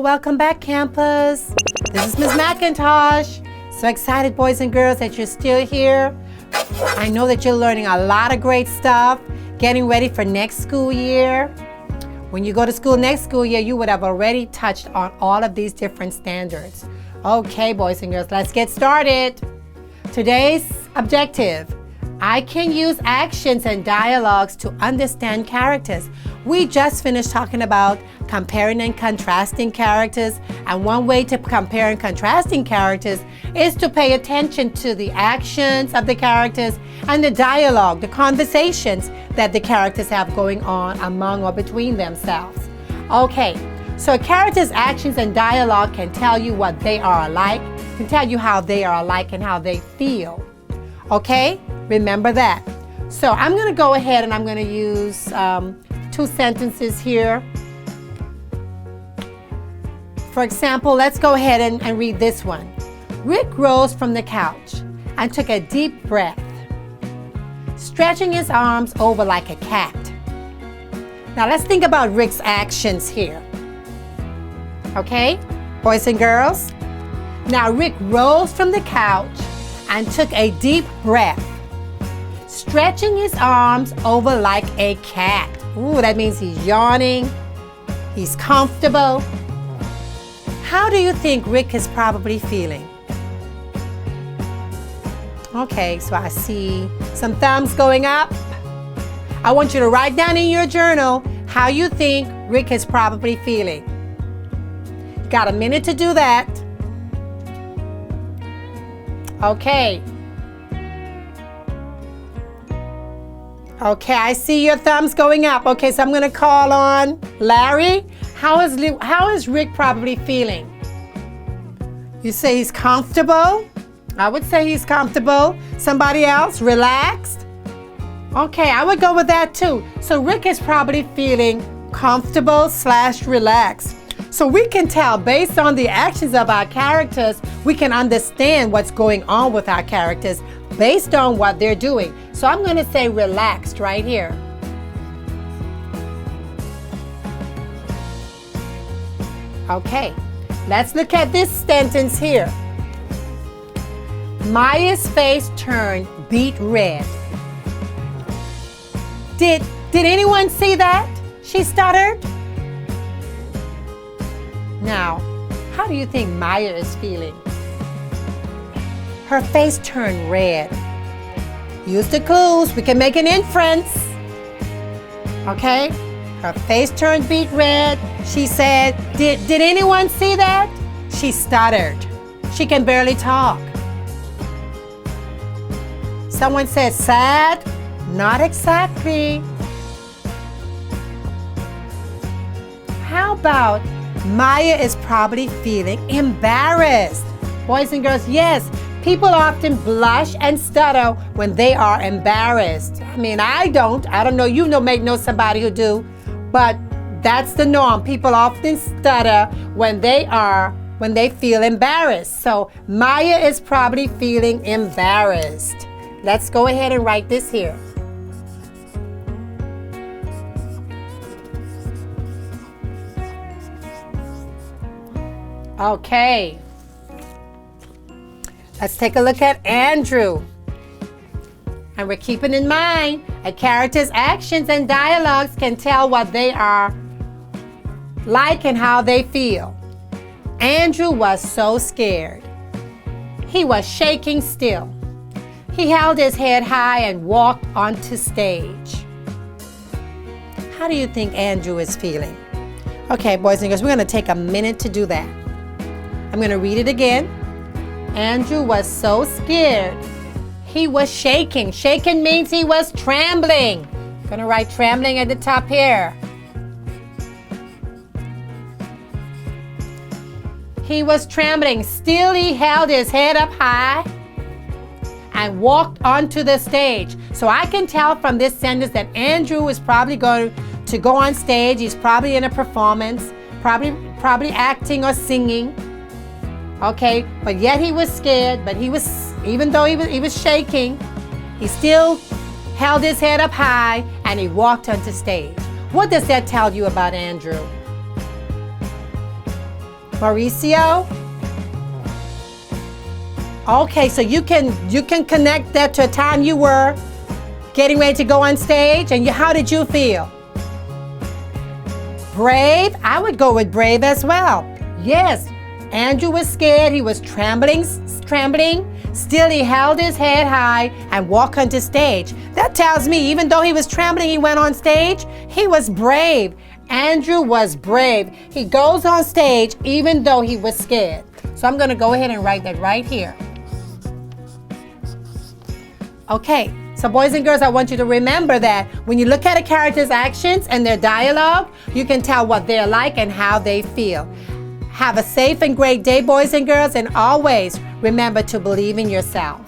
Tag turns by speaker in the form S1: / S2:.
S1: welcome back, campus. This is Ms. McIntosh. So excited, boys and girls, that you're still here. I know that you're learning a lot of great stuff, getting ready for next school year. When you go to school next school year, you would have already touched on all of these different standards. Okay, boys and girls, let's get started. Today's objective: I can use actions and dialogues to understand characters. We just finished talking about comparing and contrasting characters, and one way to compare and contrasting characters is to pay attention to the actions of the characters and the dialogue, the conversations that the characters have going on among or between themselves. Okay, so a character's actions and dialogue can tell you what they are alike, can tell you how they are alike and how they feel. Okay? Remember that. So I'm going to go ahead and I'm going to use two sentences here. For example, let's go ahead and read this one. Rick rose from the couch and took a deep breath, stretching his arms over like a cat. Now let's think about Rick's actions here. Okay, boys and girls? Now Rick rose from the couch and took a deep breath, stretching his arms over like a cat. Ooh, that means he's yawning, he's comfortable. How do you think Rick is probably feeling? Okay, so I see some thumbs going up. I want you to write down in your journal how you think Rick is probably feeling. Got a minute to do that. Okay. Okay, I see your thumbs going up. Okay, so I'm going to call on Larry. How is Rick probably feeling? You say he's comfortable? I would say he's comfortable. Somebody else? Relaxed? Okay, I would go with that too. So Rick is probably feeling comfortable / relaxed. So we can tell based on the actions of our characters, we can understand what's going on with our characters based on what they're doing. So I'm going to say relaxed right here. Okay, let's look at this sentence here. Maya's face turned beet red. Did anyone see that? She stuttered. Now, how do you think Maya is feeling? Her face turned red. Use the clues. We can make an inference. Okay? Her face turned beet red. She said, did anyone see that? She stuttered. She can barely talk. Someone said sad? Not exactly. How about Maya is probably feeling embarrassed? Boys and girls, yes, people often blush and stutter when they are embarrassed. I mean, I don't know, you may know somebody who do, but that's the norm. People often stutter when they feel embarrassed. So Maya is probably feeling embarrassed. Let's go ahead and write this here. Okay. Let's take a look at Andrew. And we're keeping in mind a character's actions and dialogues can tell what they are like and how they feel. Andrew was so scared. He was shaking still. He held his head high and walked onto stage. How do you think Andrew is feeling? Okay, boys and girls, we're going to take a minute to do that. I'm going to read it again. Andrew was so scared. He was shaking. Shaking means he was trembling. I'm going to write trembling at the top here. He was trembling. Still, he held his head up high and walked onto the stage. So I can tell from this sentence that Andrew is probably going to go on stage. He's probably in a performance, probably acting or singing. Okay, but yet he was scared, but even though he was shaking, he still held his head up high and he walked onto stage. What does that tell you about Andrew? Mauricio? Okay, so you can connect that to a time you were getting ready to go on stage, and how did you feel? Brave? I would go with brave as well. Yes, Andrew was scared. He was trembling. Still, he held his head high and walked onto stage. That tells me, even though he was trembling, he went on stage. He was brave. Andrew was brave. He goes on stage even though he was scared. So I'm going to go ahead and write that right here. Okay, so boys and girls, I want you to remember that when you look at a character's actions and their dialogue, you can tell what they're like and how they feel. Have a safe and great day, boys and girls, and always remember to believe in yourself.